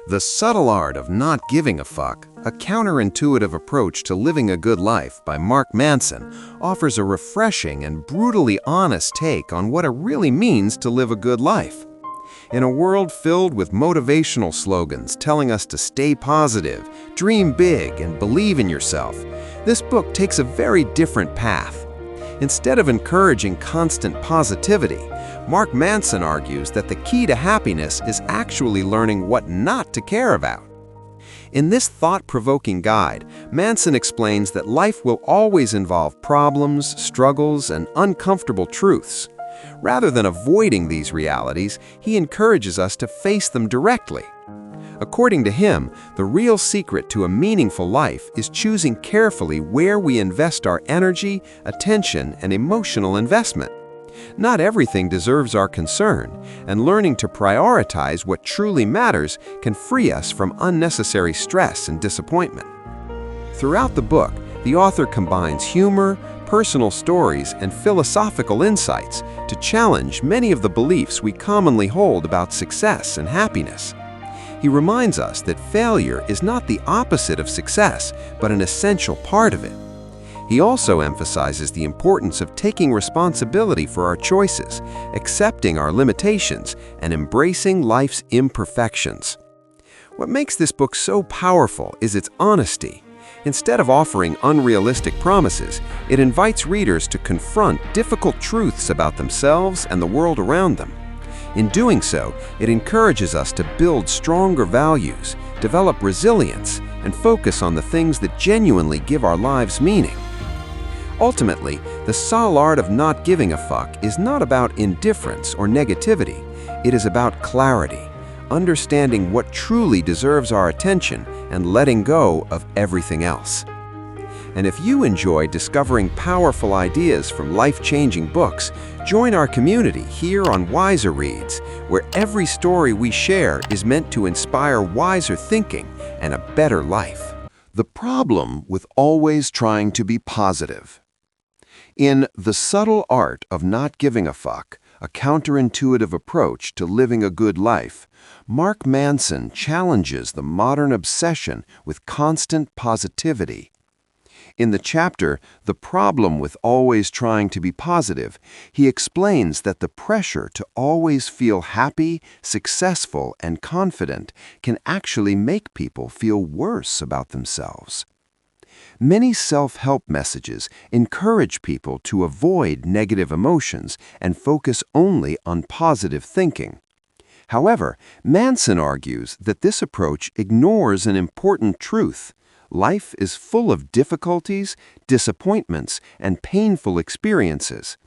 The Subtle Art of Not Giving a Fuck, a Counterintuitive Approach to Living a Good Life by Mark Manson, offers a refreshing and brutally honest take on what it really means to live a good life. In a world filled with motivational slogans telling us to stay positive, dream big, and believe in yourself, this book takes a very different path. Instead of encouraging constant positivity, Mark Manson argues that the key to happiness is actually learning what not to care about. In this thought-provoking guide, Manson explains that life will always involve problems, struggles, and uncomfortable truths. Rather than avoiding these realities, he encourages us to face them directly. According to him, the real secret to a meaningful life is choosing carefully where we invest our energy, attention, and emotional investment. Not everything deserves our concern, and learning to prioritize what truly matters can free us from unnecessary stress and disappointment. Throughout the book, the author combines humor, personal stories, and philosophical insights to challenge many of the beliefs we commonly hold about success and happiness. He reminds us that failure is not the opposite of success, but an essential part of it. He also emphasizes the importance of taking responsibility for our choices, accepting our limitations, and embracing life's imperfections. What makes this book so powerful is its honesty. Instead of offering unrealistic promises, it invites readers to confront difficult truths about themselves and the world around them. In doing so, it encourages us to build stronger values, develop resilience, and focus on the things that genuinely give our lives meaning. Ultimately, the subtle art of not giving a fuck is not about indifference or negativity. It is about clarity, understanding what truly deserves our attention, and letting go of everything else. And if you enjoy discovering powerful ideas from life-changing books, join our community here on Wiser Reads, where every story we share is meant to inspire wiser thinking and a better life. The problem with always trying to be positive. In The Subtle Art of Not Giving a Fuck, a Counterintuitive Approach to Living a Good Life, Mark Manson challenges the modern obsession with constant positivity. In the chapter, The Problem with Always Trying to be Positive, he explains that the pressure to always feel happy, successful, and confident can actually make people feel worse about themselves. Many self-help messages encourage people to avoid negative emotions and focus only on positive thinking. However, Manson argues that this approach ignores an important truth. Life is full of difficulties, disappointments, and painful experiences.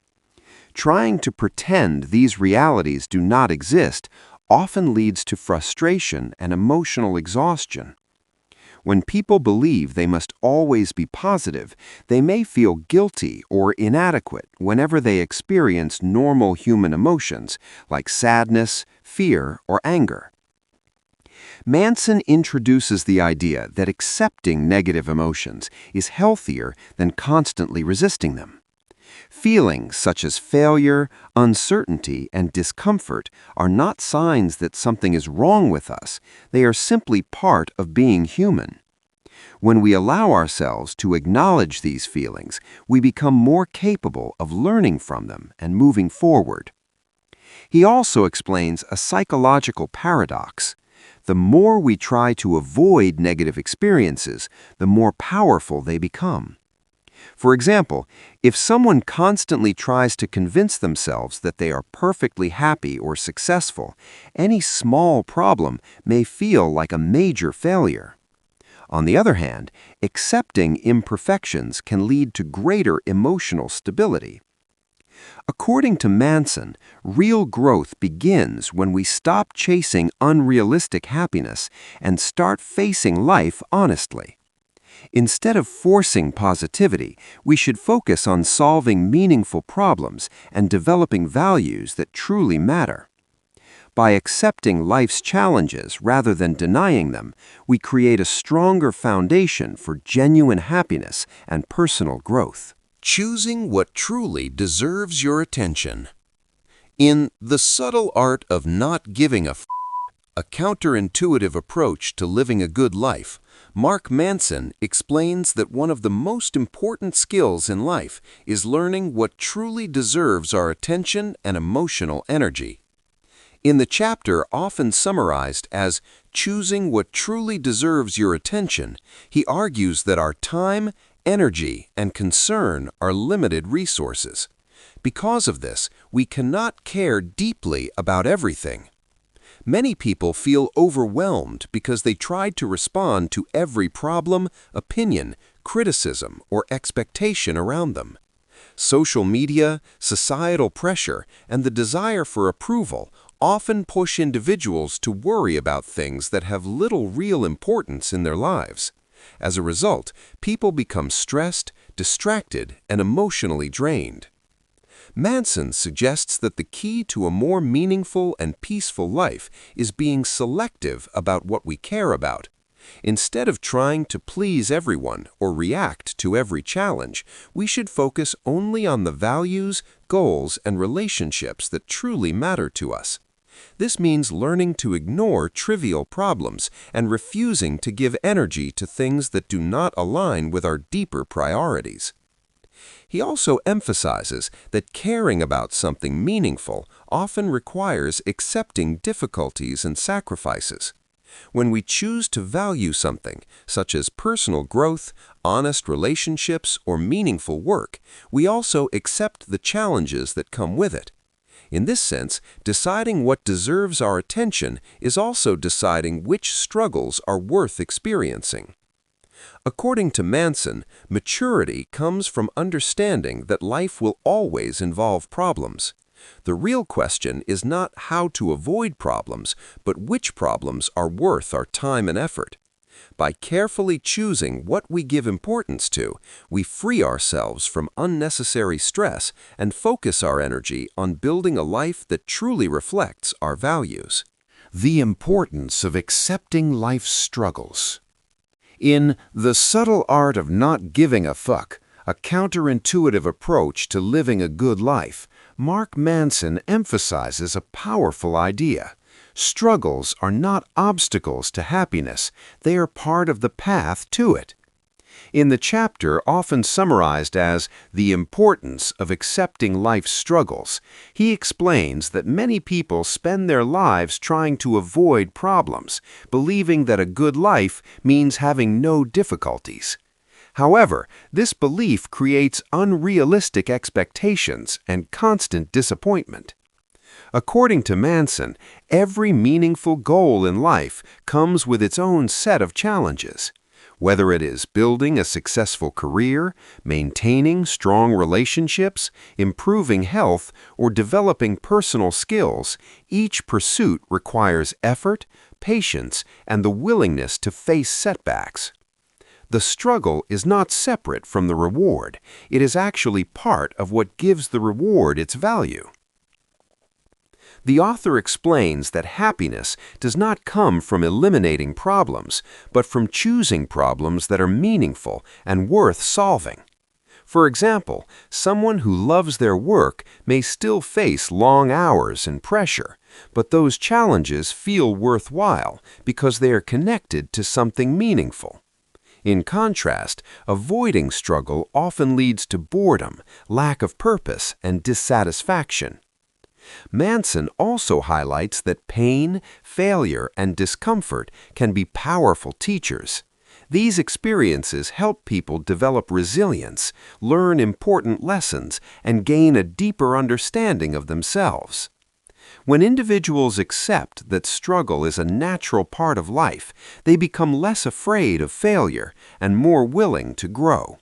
Trying to pretend these realities do not exist often leads to frustration and emotional exhaustion. When people believe they must always be positive, they may feel guilty or inadequate whenever they experience normal human emotions like sadness, fear, or anger. Manson introduces the idea that accepting negative emotions is healthier than constantly resisting them. Feelings such as failure, uncertainty, and discomfort are not signs that something is wrong with us. They are simply part of being human. When we allow ourselves to acknowledge these feelings, we become more capable of learning from them and moving forward. He also explains a psychological paradox. The more we try to avoid negative experiences, the more powerful they become. For example, if someone constantly tries to convince themselves that they are perfectly happy or successful, any small problem may feel like a major failure. On the other hand, accepting imperfections can lead to greater emotional stability. According to Manson, real growth begins when we stop chasing unrealistic happiness and start facing life honestly. Instead of forcing positivity, we should focus on solving meaningful problems and developing values that truly matter. By accepting life's challenges rather than denying them, we create a stronger foundation for genuine happiness and personal growth. Choosing what truly deserves your attention. In The Subtle Art of Not Giving a F***, A Counterintuitive Approach to Living a Good Life, Mark Manson explains that one of the most important skills in life is learning what truly deserves our attention and emotional energy. In the chapter often summarized as choosing what truly deserves your attention, he argues that our time, energy, and concern are limited resources. Because of this, we cannot care deeply about everything. Many people feel overwhelmed because they try to respond to every problem, opinion, criticism, or expectation around them. Social media, societal pressure, and the desire for approval often push individuals to worry about things that have little real importance in their lives. As a result, people become stressed, distracted, and emotionally drained. Manson suggests that the key to a more meaningful and peaceful life is being selective about what we care about. Instead of trying to please everyone or react to every challenge, we should focus only on the values, goals, and relationships that truly matter to us. This means learning to ignore trivial problems and refusing to give energy to things that do not align with our deeper priorities. He also emphasizes that caring about something meaningful often requires accepting difficulties and sacrifices. When we choose to value something, such as personal growth, honest relationships, or meaningful work, we also accept the challenges that come with it. In this sense, deciding what deserves our attention is also deciding which struggles are worth experiencing. According to Manson, maturity comes from understanding that life will always involve problems. The real question is not how to avoid problems, but which problems are worth our time and effort. By carefully choosing what we give importance to, we free ourselves from unnecessary stress and focus our energy on building a life that truly reflects our values. The importance of accepting life's struggles. In The Subtle Art of Not Giving a Fuck, A Counterintuitive Approach to Living a Good Life, Mark Manson emphasizes a powerful idea. Struggles are not obstacles to happiness, they are part of the path to it. In the chapter often summarized as The Importance of Accepting Life's Struggles, he explains that many people spend their lives trying to avoid problems, believing that a good life means having no difficulties. However, this belief creates unrealistic expectations and constant disappointment. According to Manson, every meaningful goal in life comes with its own set of challenges. Whether it is building a successful career, maintaining strong relationships, improving health, or developing personal skills, each pursuit requires effort, patience, and the willingness to face setbacks. The struggle is not separate from the reward. It is actually part of what gives the reward its value. The author explains that happiness does not come from eliminating problems, but from choosing problems that are meaningful and worth solving. For example, someone who loves their work may still face long hours and pressure, but those challenges feel worthwhile because they are connected to something meaningful. In contrast, avoiding struggle often leads to boredom, lack of purpose, and dissatisfaction. Manson also highlights that pain, failure, and discomfort can be powerful teachers. These experiences help people develop resilience, learn important lessons, and gain a deeper understanding of themselves. When individuals accept that struggle is a natural part of life, they become less afraid of failure and more willing to grow.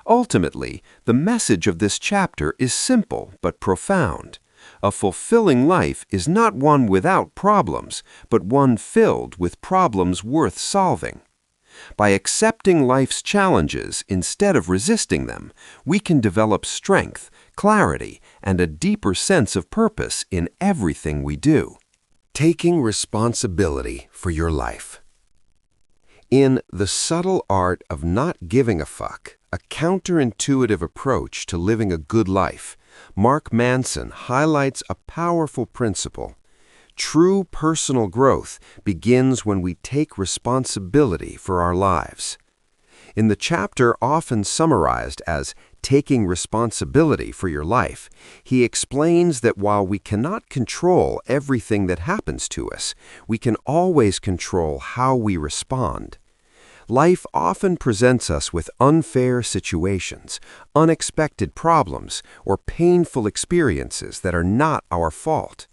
Ultimately, the message of this chapter is simple but profound. A fulfilling life is not one without problems, but one filled with problems worth solving. By accepting life's challenges instead of resisting them, we can develop strength, clarity, and a deeper sense of purpose in everything we do. Taking responsibility for your life. In The Subtle Art of Not Giving a Fuck, A Counterintuitive Approach to Living a Good Life, Mark Manson highlights a powerful principle. True personal growth begins when we take responsibility for our lives. In the chapter often summarized as Taking Responsibility for Your Life, he explains that while we cannot control everything that happens to us, we can always control how we respond. Life often presents us with unfair situations, unexpected problems, or painful experiences that are not our fault.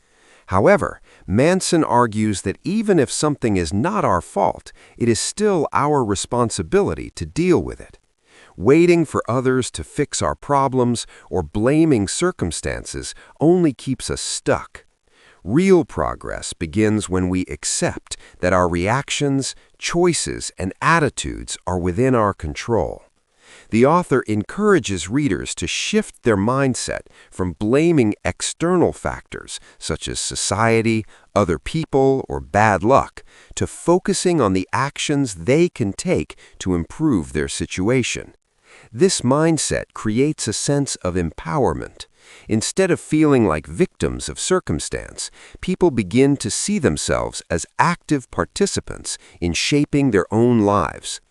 However, Manson argues that even if something is not our fault, it is still our responsibility to deal with it. Waiting for others to fix our problems or blaming circumstances only keeps us stuck. Real progress begins when we accept that our reactions, choices, and attitudes are within our control. The author encourages readers to shift their mindset from blaming external factors, such as society, other people, or bad luck, to focusing on the actions they can take to improve their situation. This mindset creates a sense of empowerment. Instead of feeling like victims of circumstance, people begin to see themselves as active participants in shaping their own lives.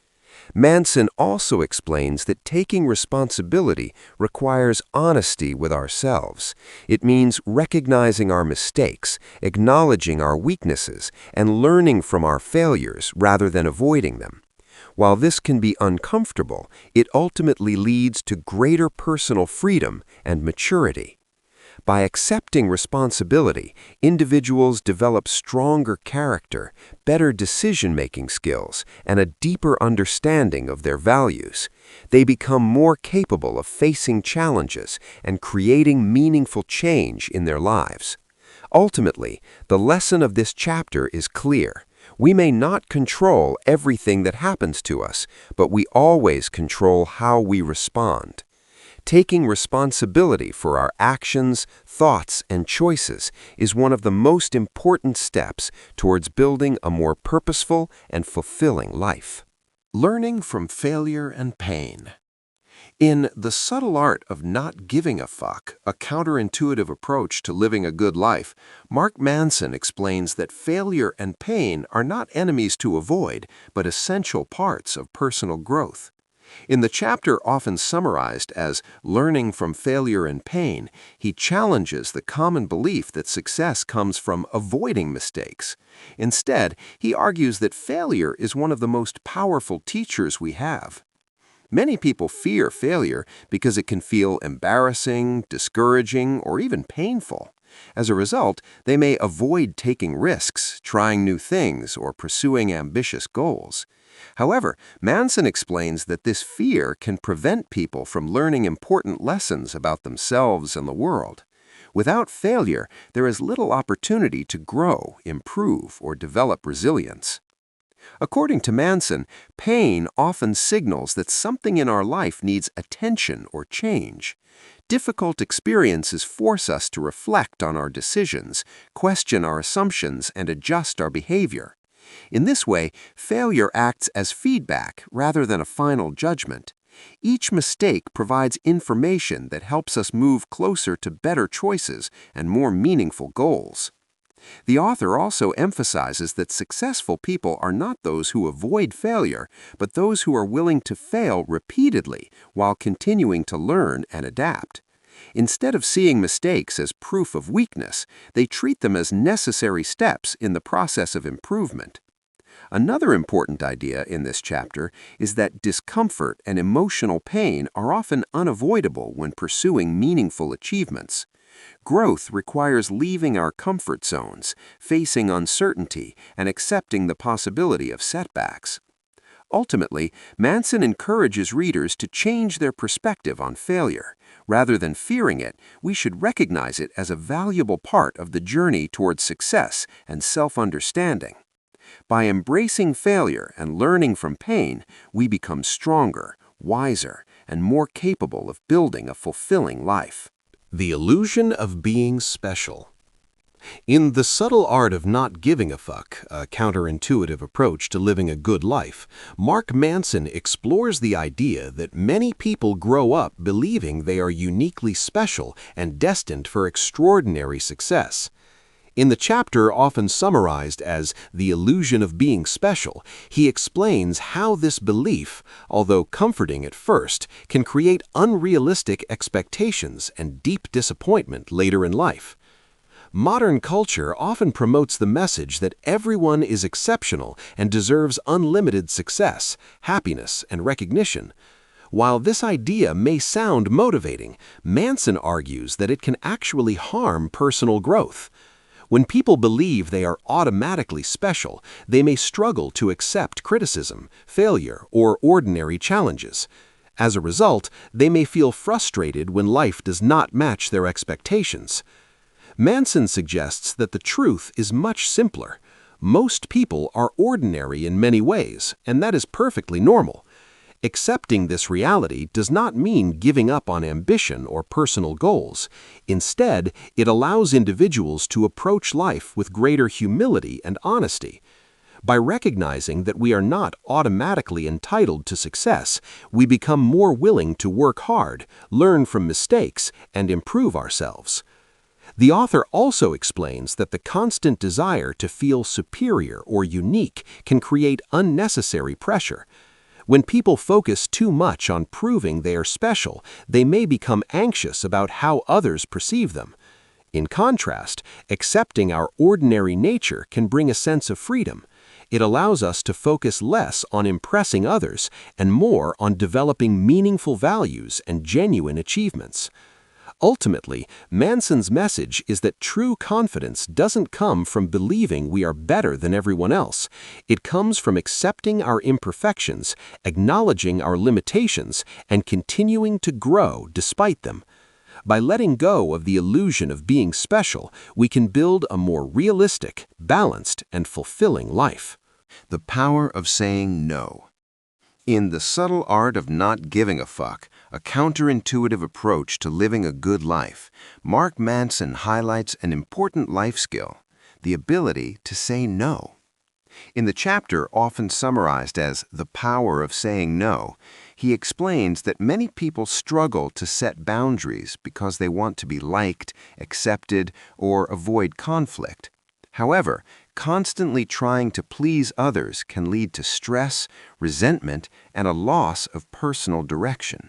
Manson also explains that taking responsibility requires honesty with ourselves. It means recognizing our mistakes, acknowledging our weaknesses, and learning from our failures rather than avoiding them. While this can be uncomfortable, it ultimately leads to greater personal freedom and maturity. By accepting responsibility, individuals develop stronger character, better decision-making skills, and a deeper understanding of their values. They become more capable of facing challenges and creating meaningful change in their lives. Ultimately, the lesson of this chapter is clear. We may not control everything that happens to us, but we always control how we respond. Taking responsibility for our actions, thoughts, and choices is one of the most important steps towards building a more purposeful and fulfilling life. Learning from failure and pain. In The Subtle Art of Not Giving a Fuck, a counterintuitive approach to living a good life, Mark Manson explains that failure and pain are not enemies to avoid, but essential parts of personal growth. In the chapter often summarized as Learning from Failure and Pain, he challenges the common belief that success comes from avoiding mistakes. Instead, he argues that failure is one of the most powerful teachers we have. Many people fear failure because it can feel embarrassing, discouraging, or even painful. As a result, they may avoid taking risks, trying new things, or pursuing ambitious goals. However, Manson explains that this fear can prevent people from learning important lessons about themselves and the world. Without failure, there is little opportunity to grow, improve, or develop resilience. According to Manson, pain often signals that something in our life needs attention or change. Difficult experiences force us to reflect on our decisions, question our assumptions, and adjust our behavior. In this way, failure acts as feedback rather than a final judgment. Each mistake provides information that helps us move closer to better choices and more meaningful goals. The author also emphasizes that successful people are not those who avoid failure, but those who are willing to fail repeatedly while continuing to learn and adapt. Instead of seeing mistakes as proof of weakness, they treat them as necessary steps in the process of improvement. Another important idea in this chapter is that discomfort and emotional pain are often unavoidable when pursuing meaningful achievements. Growth requires leaving our comfort zones, facing uncertainty, and accepting the possibility of setbacks. Ultimately, Manson encourages readers to change their perspective on failure. Rather than fearing it, we should recognize it as a valuable part of the journey towards success and self-understanding. By embracing failure and learning from pain, we become stronger, wiser, and more capable of building a fulfilling life. The illusion of being special. In The Subtle Art of Not Giving a Fuck, a counterintuitive approach to living a good life, Mark Manson explores the idea that many people grow up believing they are uniquely special and destined for extraordinary success. In the chapter often summarized as the illusion of being special, he explains how this belief, although comforting at first, can create unrealistic expectations and deep disappointment later in life. Modern culture often promotes the message that everyone is exceptional and deserves unlimited success, happiness, and recognition. While this idea may sound motivating, Manson argues that it can actually harm personal growth. When people believe they are automatically special, they may struggle to accept criticism, failure, or ordinary challenges. As a result, they may feel frustrated when life does not match their expectations. Manson suggests that the truth is much simpler. Most people are ordinary in many ways, and that is perfectly normal. Accepting this reality does not mean giving up on ambition or personal goals. Instead, it allows individuals to approach life with greater humility and honesty. By recognizing that we are not automatically entitled to success, we become more willing to work hard, learn from mistakes, and improve ourselves. The author also explains that the constant desire to feel superior or unique can create unnecessary pressure. When people focus too much on proving they are special, they may become anxious about how others perceive them. In contrast, accepting our ordinary nature can bring a sense of freedom. It allows us to focus less on impressing others and more on developing meaningful values and genuine achievements. Ultimately, Manson's message is that true confidence doesn't come from believing we are better than everyone else. It comes from accepting our imperfections, acknowledging our limitations, and continuing to grow despite them. By letting go of the illusion of being special, we can build a more realistic, balanced, and fulfilling life. The power of saying no. In The Subtle Art of Not Giving a Fuck, a counterintuitive approach to living a good life, Mark Manson highlights an important life skill, the ability to say no. In the chapter often summarized as The Power of Saying No, he explains that many people struggle to set boundaries because they want to be liked, accepted, or avoid conflict. However, constantly trying to please others can lead to stress, resentment, and a loss of personal direction.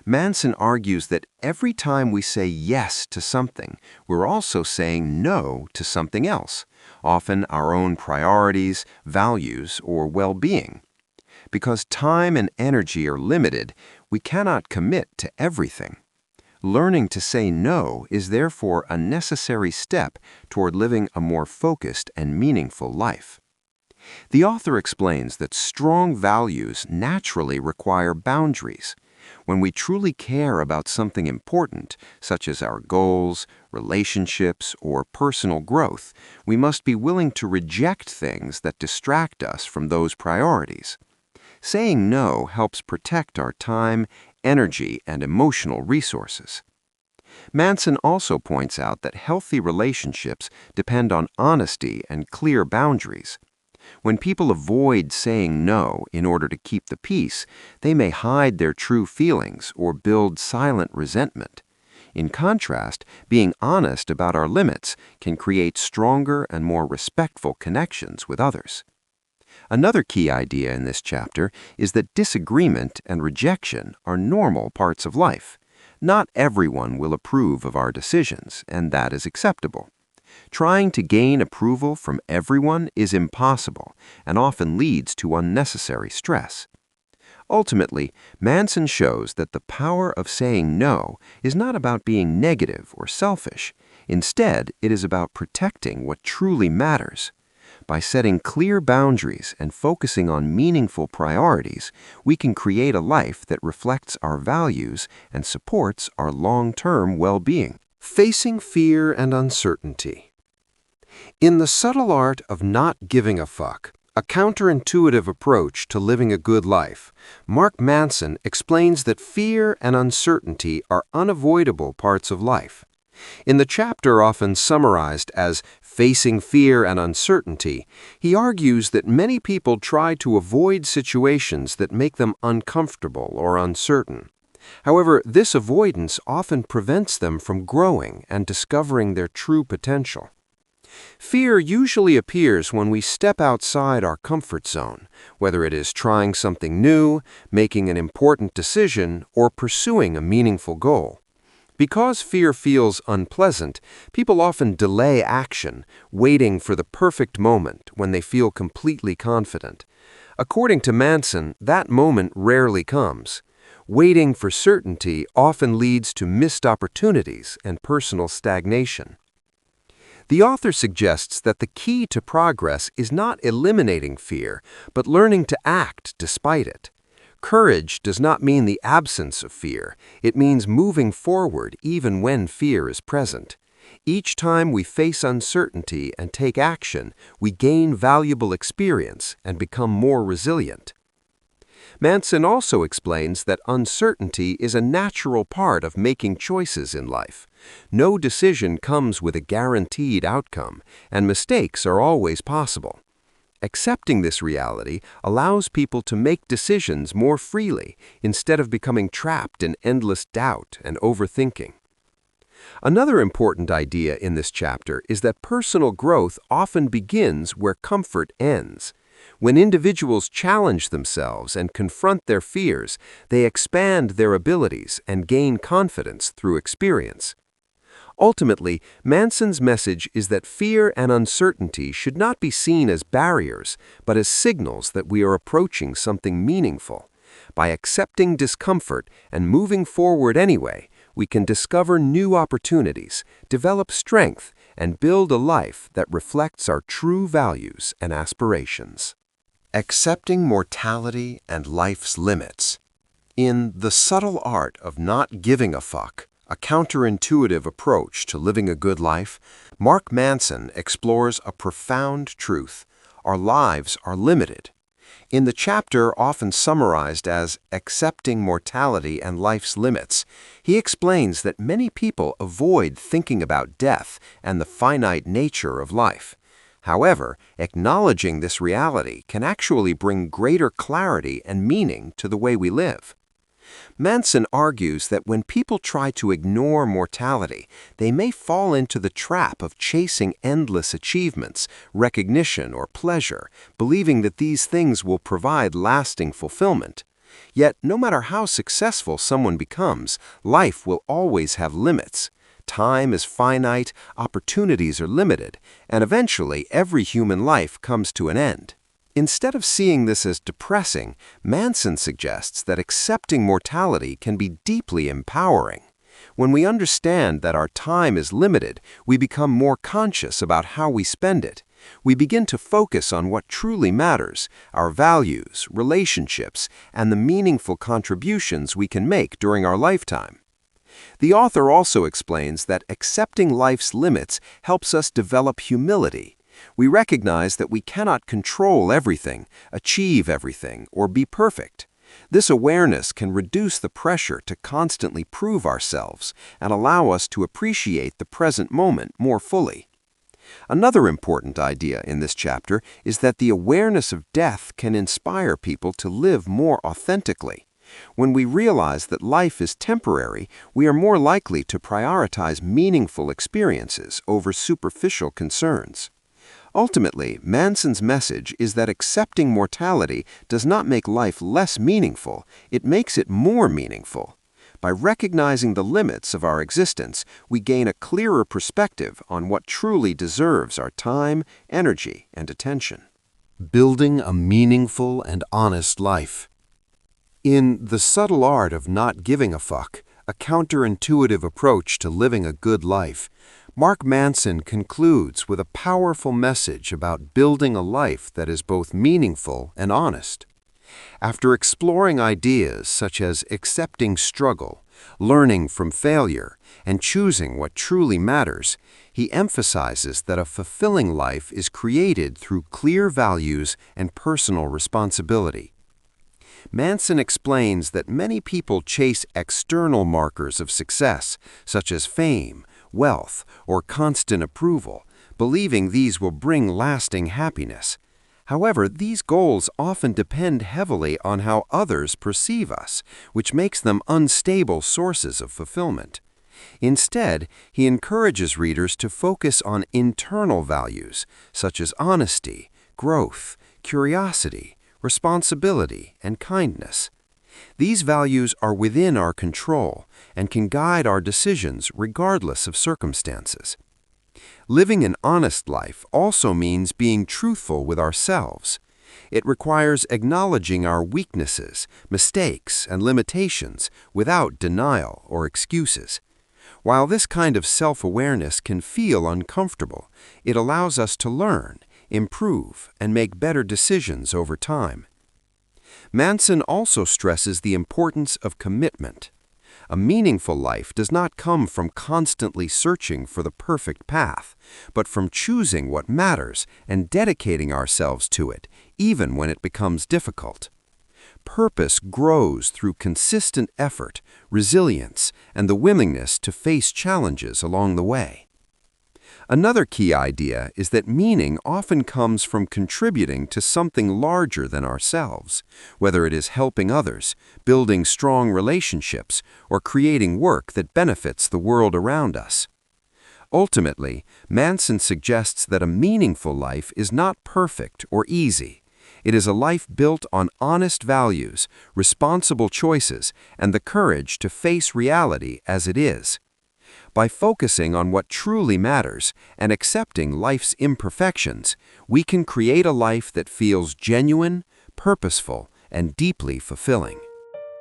Manson argues that every time we say yes to something, we're also saying no to something else, often our own priorities, values, or well-being. Because time and energy are limited, we cannot commit to everything. Learning to say no is therefore a necessary step toward living a more focused and meaningful life. The author explains that strong values naturally require boundaries. When we truly care about something important, such as our goals, relationships, or personal growth, we must be willing to reject things that distract us from those priorities. Saying no helps protect our time, energy, and emotional resources. Manson also points out that healthy relationships depend on honesty and clear boundaries. When people avoid saying no in order to keep the peace, they may hide their true feelings or build silent resentment. In contrast, being honest about our limits can create stronger and more respectful connections with others. Another key idea in this chapter is that disagreement and rejection are normal parts of life. Not everyone will approve of our decisions, and that is acceptable. Trying to gain approval from everyone is impossible and often leads to unnecessary stress. Ultimately, Manson shows that the power of saying no is not about being negative or selfish. Instead, it is about protecting what truly matters. By setting clear boundaries and focusing on meaningful priorities, we can create a life that reflects our values and supports our long-term well-being. Facing fear and uncertainty. In The Subtle Art of Not Giving a Fuck, a counterintuitive approach to living a good life, Mark Manson explains that fear and uncertainty are unavoidable parts of life. In the chapter often summarized as Facing Fear and Uncertainty, he argues that many people try to avoid situations that make them uncomfortable or uncertain. However, this avoidance often prevents them from growing and discovering their true potential. Fear usually appears when we step outside our comfort zone, whether it is trying something new, making an important decision, or pursuing a meaningful goal. Because fear feels unpleasant, people often delay action, waiting for the perfect moment when they feel completely confident. According to Manson, that moment rarely comes. Waiting for certainty often leads to missed opportunities and personal stagnation. The author suggests that the key to progress is not eliminating fear, but learning to act despite it. Courage does not mean the absence of fear. It means moving forward even when fear is present. Each time we face uncertainty and take action, we gain valuable experience and become more resilient. Manson also explains that uncertainty is a natural part of making choices in life. No decision comes with a guaranteed outcome, and mistakes are always possible. Accepting this reality allows people to make decisions more freely instead of becoming trapped in endless doubt and overthinking. Another important idea in this chapter is that personal growth often begins where comfort ends. When individuals challenge themselves and confront their fears, they expand their abilities and gain confidence through experience. Ultimately, Manson's message is that fear and uncertainty should not be seen as barriers, but as signals that we are approaching something meaningful. By accepting discomfort and moving forward anyway, we can discover new opportunities, develop strength, and build a life that reflects our true values and aspirations. Accepting mortality and life's limits. In The Subtle Art of Not Giving a Fuck, a counterintuitive approach to living a good life, Mark Manson explores a profound truth. Our lives are limited. In the chapter often summarized as Accepting Mortality and Life's Limits, he explains that many people avoid thinking about death and the finite nature of life. However, acknowledging this reality can actually bring greater clarity and meaning to the way we live. Manson argues that when people try to ignore mortality, they may fall into the trap of chasing endless achievements, recognition, or pleasure, believing that these things will provide lasting fulfillment. Yet, no matter how successful someone becomes, life will always have limits. Time is finite, opportunities are limited, and eventually every human life comes to an end. Instead of seeing this as depressing, Manson suggests that accepting mortality can be deeply empowering. When we understand that our time is limited, we become more conscious about how we spend it. We begin to focus on what truly matters, our values, relationships, and the meaningful contributions we can make during our lifetime. The author also explains that accepting life's limits helps us develop humility. We recognize that we cannot control everything, achieve everything, or be perfect. This awareness can reduce the pressure to constantly prove ourselves and allow us to appreciate the present moment more fully. Another important idea in this chapter is that the awareness of death can inspire people to live more authentically. When we realize that life is temporary, we are more likely to prioritize meaningful experiences over superficial concerns. Ultimately, Manson's message is that accepting mortality does not make life less meaningful, it makes it more meaningful. By recognizing the limits of our existence, we gain a clearer perspective on what truly deserves our time, energy, and attention. Building a meaningful and honest life. In The Subtle Art of Not Giving a Fuck, a counterintuitive approach to living a good life, Mark Manson concludes with a powerful message about building a life that is both meaningful and honest. After exploring ideas such as accepting struggle, learning from failure, and choosing what truly matters, he emphasizes that a fulfilling life is created through clear values and personal responsibility. Manson explains that many people chase external markers of success, such as fame, wealth, or constant approval, believing these will bring lasting happiness. However, these goals often depend heavily on how others perceive us, which makes them unstable sources of fulfillment. Instead, he encourages readers to focus on internal values, such as honesty, growth, curiosity, responsibility, and kindness. These values are within our control and can guide our decisions regardless of circumstances. Living an honest life also means being truthful with ourselves. It requires acknowledging our weaknesses, mistakes, and limitations without denial or excuses. While this kind of self-awareness can feel uncomfortable, it allows us to learn, improve, and make better decisions over time. Manson also stresses the importance of commitment. A meaningful life does not come from constantly searching for the perfect path, but from choosing what matters and dedicating ourselves to it, even when it becomes difficult. Purpose grows through consistent effort, resilience, and the willingness to face challenges along the way. Another key idea is that meaning often comes from contributing to something larger than ourselves, whether it is helping others, building strong relationships, or creating work that benefits the world around us. Ultimately, Manson suggests that a meaningful life is not perfect or easy. It is a life built on honest values, responsible choices, and the courage to face reality as it is. By focusing on what truly matters and accepting life's imperfections, we can create a life that feels genuine, purposeful, and deeply fulfilling.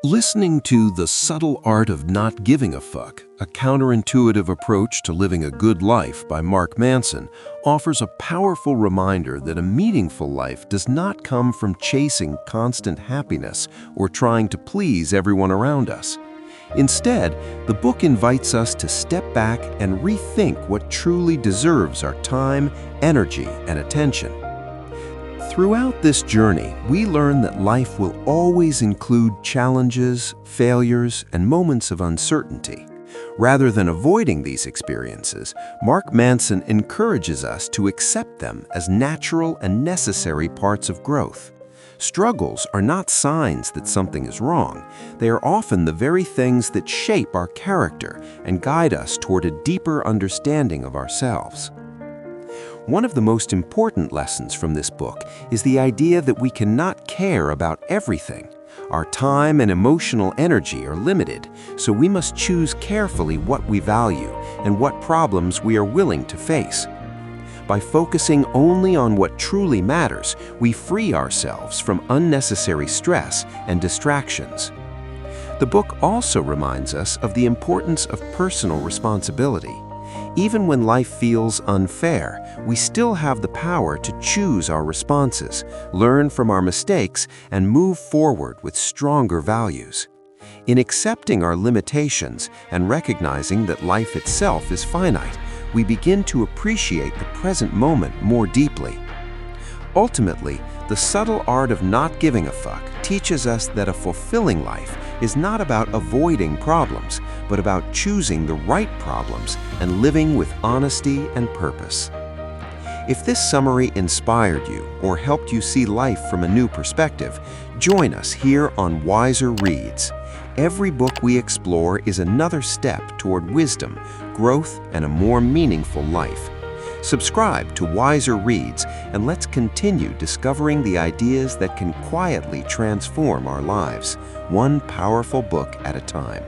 Listening to The Subtle Art of Not Giving a Fuck, a counterintuitive approach to living a good life by Mark Manson, offers a powerful reminder that a meaningful life does not come from chasing constant happiness or trying to please everyone around us. Instead, the book invites us to step back and rethink what truly deserves our time, energy, and attention. Throughout this journey, we learn that life will always include challenges, failures, and moments of uncertainty. Rather than avoiding these experiences, Mark Manson encourages us to accept them as natural and necessary parts of growth. Struggles are not signs that something is wrong. They are often the very things that shape our character and guide us toward a deeper understanding of ourselves. One of the most important lessons from this book is the idea that we cannot care about everything. Our time and emotional energy are limited, so we must choose carefully what we value and what problems we are willing to face. By focusing only on what truly matters, we free ourselves from unnecessary stress and distractions. The book also reminds us of the importance of personal responsibility. Even when life feels unfair, we still have the power to choose our responses, learn from our mistakes, and move forward with stronger values. In accepting our limitations and recognizing that life itself is finite, we begin to appreciate the present moment more deeply. Ultimately, the subtle art of not giving a fuck teaches us that a fulfilling life is not about avoiding problems, but about choosing the right problems and living with honesty and purpose. If this summary inspired you or helped you see life from a new perspective, join us here on Wiser Reads. Every book we explore is another step toward wisdom, growth, and a more meaningful life. Subscribe to Wiser Reads and let's continue discovering the ideas that can quietly transform our lives, one powerful book at a time.